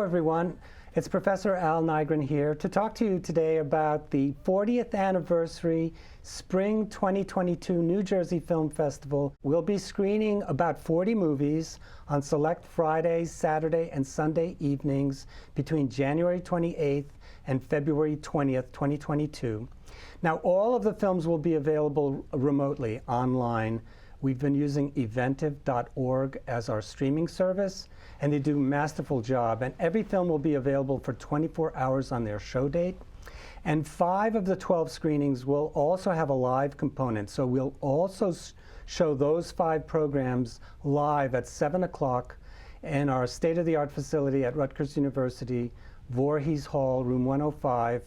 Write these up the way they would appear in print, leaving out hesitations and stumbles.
everyone. It's Professor Al Nigrin here to talk to you today about the 40th anniversary Spring 2022 New Jersey Film Festival. We'll be screening about 40 movies on select Fridays, Saturday, and Sunday evenings between January 28th and February 20th, 2022. Now, all of the films will be available remotely online. We've been using eventive.org as our streaming service, and they do a masterful job. And every film will be available for 24 hours on their show date. And 5 of the 12 screenings will also have a live component. So we'll also show those 5 programs live at 7 o'clock in our state-of-the-art facility at Rutgers University, Voorhees Hall, room 105,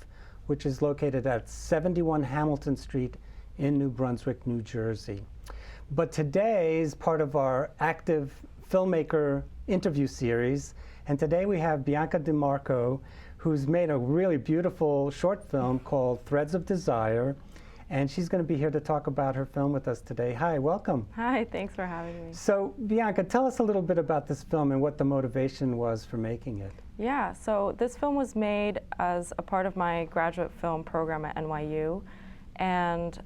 which is located at 71 Hamilton Street in New Brunswick, New Jersey. But today is part of our active filmmaker interview series, and today we have Bianca Di Marco, who's made a really beautiful short film called Threads of Desire, and she's going to be here to talk about her film with us today. Hi, welcome. Hi, thanks for having me. So, Bianca, tell us a little bit about this film and what the motivation was for making it. Yeah, so this film was made as a part of my graduate film program at NYU. And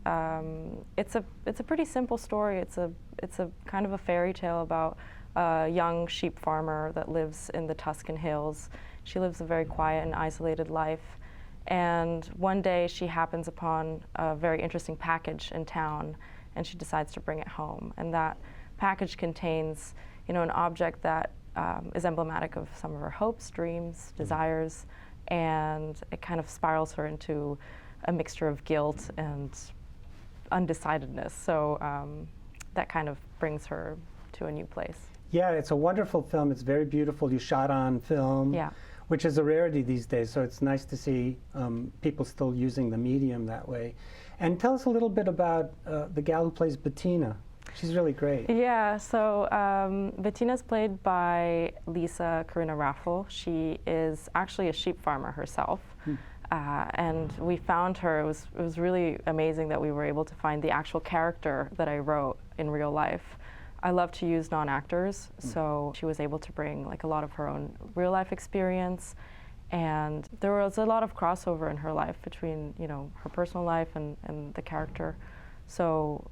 it's a pretty simple story. It's a kind of a fairy tale about a young sheep farmer that lives in the Tuscan hills. She lives a very quiet and isolated life. And one day she happens upon a very interesting package in town, and she decides to bring it home. And that package contains, an object that is emblematic of some of her hopes, dreams, desires, and it kind of spirals her into a mixture of guilt and undecidedness. So that kind of brings her to a new place. Yeah, it's a wonderful film. It's very beautiful. You shot on film, yeah, which is a rarity these days. So it's nice to see people still using the medium that way. And tell us a little bit about the gal who plays Bettina. She's really great. Yeah, so Bettina's played by Lisa Karina Raffel. She is actually a sheep farmer herself. And we found her. It was really amazing that we were able to find the actual character that I wrote in real life. I love to use non-actors, so she was able to bring like a lot of her own real life experience, and there was a lot of crossover in her life between her personal life and the character. So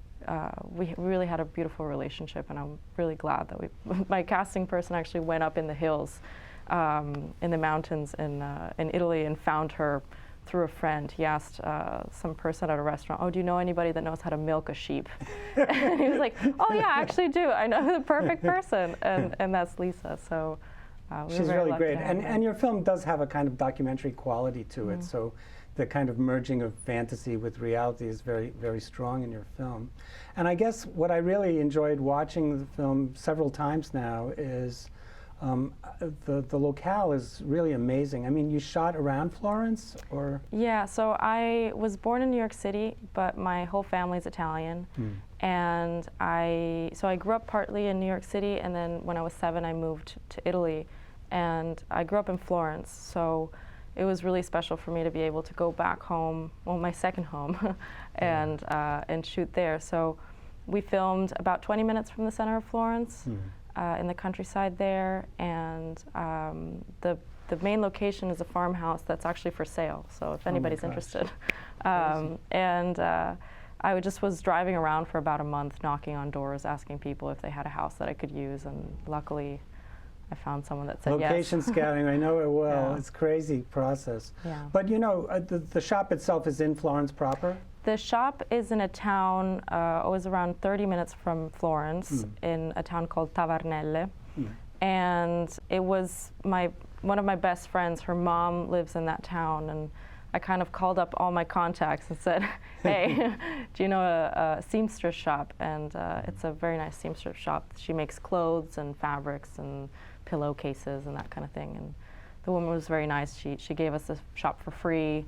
we really had a beautiful relationship, and I'm really glad that my casting person actually went up in the hills. In the mountains in Italy, and found her through a friend. He asked some person at a restaurant, "Oh, do you know anybody that knows how to milk a sheep?" And he was like, "Oh yeah, I actually do. I know the perfect person," and that's Lisa. So she's really great. And your film does have a kind of documentary quality to it. So the kind of merging of fantasy with reality is very, very strong in your film. And I guess what I really enjoyed watching the film several times now is the locale is really amazing. I mean, you shot around Florence, or? Yeah, so I was born in New York City, but my whole family's Italian. And I grew up partly in New York City, and then when I was 7, I moved to Italy. And I grew up in Florence, so it was really special for me to be able to go back home, well, my second home, and shoot there. So we filmed about 20 minutes from the center of Florence. In the countryside there, and the main location is a farmhouse that's actually for sale, so if anybody's interested. And I just was driving around for about a month, knocking on doors, asking people if they had a house that I could use, and luckily I found someone that said yes. Location scouting, I know it well. Yeah. It's a crazy process. Yeah. But the shop itself is in Florence proper? The shop is in a town, it was around 30 minutes from Florence, in a town called Tavernelle. And it was one of my best friends, her mom lives in that town, and I kind of called up all my contacts and said, "Hey, do you know a seamstress shop?" And it's a very nice seamstress shop. She makes clothes and fabrics and pillowcases and that kind of thing. And the woman was very nice. She gave us the shop for free.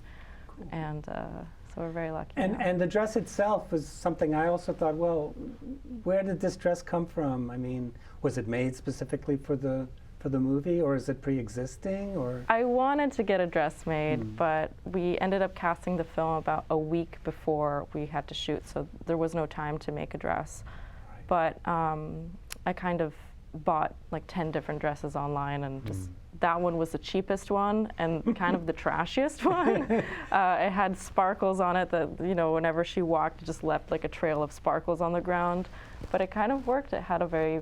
Cool. And so we're very lucky. And the dress itself was something I also thought, well, where did this dress come from? I mean, was it made specifically for the movie, or is it pre-existing, or? I wanted to get a dress made, but we ended up casting the film about a week before we had to shoot, so there was no time to make a dress. Right. But I kind of bought like 10 different dresses online and just that one was the cheapest one and kind of the trashiest one. It had sparkles on it that, you know, whenever she walked, it just left like a trail of sparkles on the ground. But it kind of worked. It had a very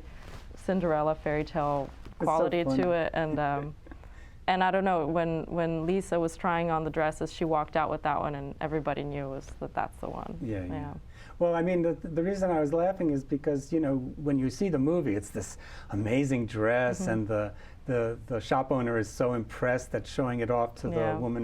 Cinderella fairy tale quality to it. And I don't know, when Lisa was trying on the dresses, she walked out with that one, and everybody knew that's the one. Yeah. Well, I mean, the reason I was laughing is because, you know, when you see the movie, it's this amazing dress, and the shop owner is so impressed at showing it off to the woman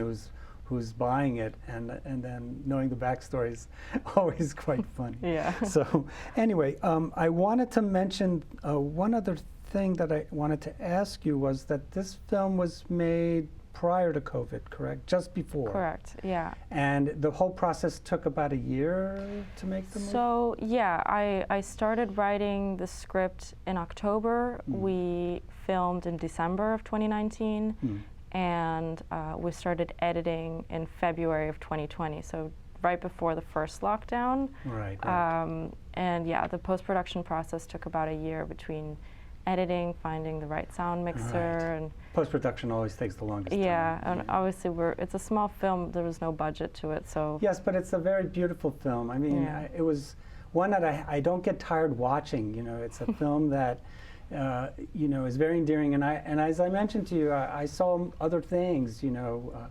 who's buying it, and then knowing the backstory is always quite funny. Yeah. So anyway, I wanted to mention one other thing that I wanted to ask you was that this film was made prior to COVID, correct? Just before? Correct, yeah. And the whole process took about a year to make the movie? So, yeah, I started writing the script in October. We filmed in December of 2019, and we started editing in February of 2020, so right before the first lockdown. Right. And yeah, the post-production process took about a year between editing, finding the right sound mixer, and post-production always takes the longest time. And obviously it's a small film. There was no budget to it, so yes, but it's a very beautiful film. I mean, it was one that I don't get tired watching. You know, it's a film that you know, is very endearing. And as I mentioned to you, I saw other things. You know,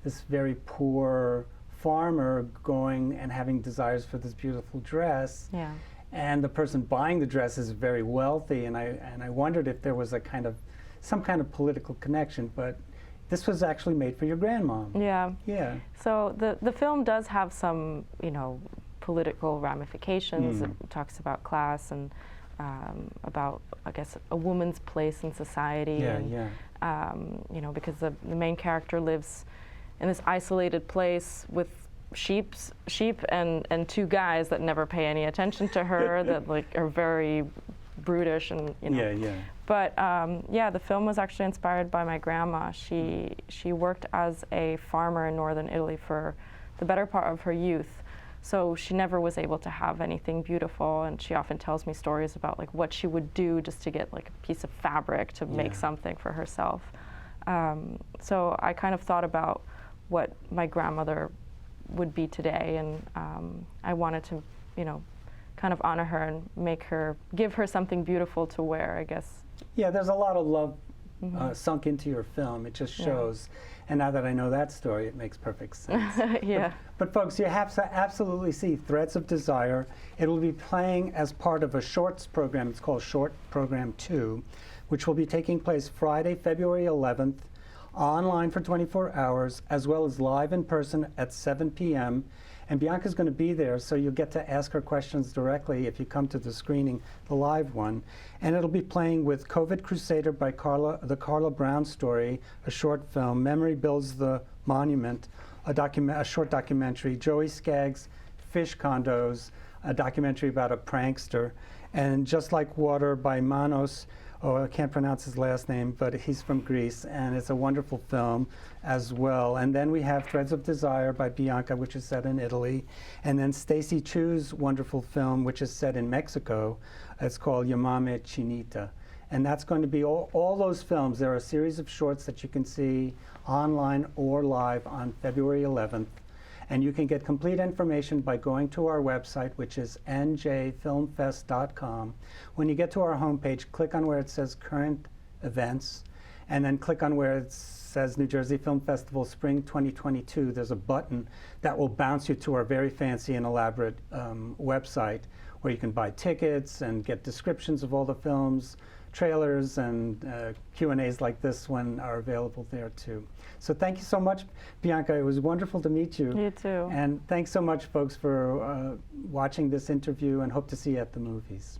this very poor farmer going and having desires for this beautiful dress. Yeah. And the person buying the dress is very wealthy, and I wondered if there was some kind of political connection, but this was actually made for your grandmom. Yeah. Yeah. So the film does have some, you know, political ramifications. It talks about class and about, I guess, a woman's place in society. You know, because the main character lives in this isolated place with sheep and two guys that never pay any attention to her, that like are very brutish, and you know. But the film was actually inspired by my grandma. She worked as a farmer in northern Italy for the better part of her youth, so she never was able to have anything beautiful, and she often tells me stories about like what she would do just to get like a piece of fabric to make something for herself. So I kind of thought about what my grandmother would be today, and I wanted to, you know, kind of honor her and give her something beautiful to wear, I guess. Yeah, there's a lot of love sunk into your film. It just shows. And now that I know that story, it makes perfect sense. But folks, you have to absolutely see Threads of Desire. It will be playing as part of a shorts program. It's called Short Program 2, which will be taking place Friday, February 11th, online for 24 hours, as well as live in person at 7 p.m. And Bianca's going to be there, so you'll get to ask her questions directly if you come to the screening, the live one. And it'll be playing with COVID Crusader by the Carla Brown story, a short film, Memory Builds the Monument, a short documentary, Joey Skaggs' Fish Condos, a documentary about a prankster, and Just Like Water by Manos. Oh, I can't pronounce his last name, but he's from Greece, and it's a wonderful film as well. And then we have Threads of Desire by Bianca, which is set in Italy. And then Stacy Chu's wonderful film, which is set in Mexico. It's called Llámame Chinita. And that's going to be all those films. There are a series of shorts that you can see online or live on February 11th. And you can get complete information by going to our website, which is njfilmfest.com. When you get to our homepage, click on where it says Current Events, and then click on where it says New Jersey Film Festival Spring 2022. There's a button that will bounce you to our very fancy and elaborate website, where you can buy tickets and get descriptions of all the films. Trailers and Q&As like this one are available there too. So thank you so much, Bianca. It was wonderful to meet you. You too. And thanks so much, folks, for watching this interview, and hope to see you at the movies.